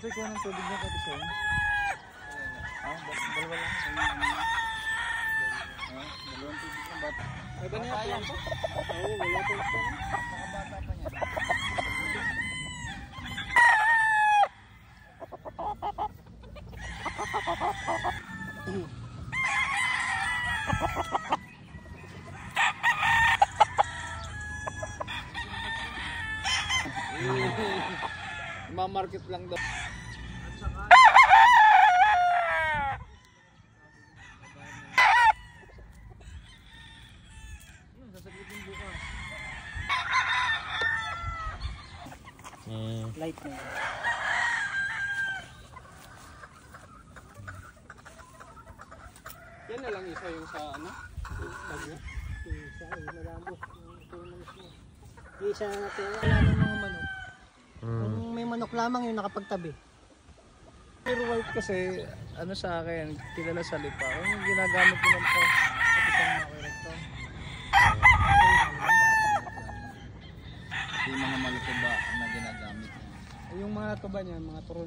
Pwede ko ng tubig niya kasi sa'yo. Dalawa lang. Dalawang tubig ng bata. May ba niya lang po? Oo, wala po ito. Nakabata pa niya. Ma-market lang daw. Yun, sasagutin bukas. Light na yun. Yan na lang isa yung sa ano? Bagyo? Isa ay malambot. Isa na natin. Wala ng mga manok. Kung may manok lamang yung nakapagtabi. Pure white kasi ano sa akin, kilala sa lipa. Yung ginagamit ko lang po sa pitang makirekto. Yung mga malituba na ginagamit niya. Yung mga tuba niya, mga turon.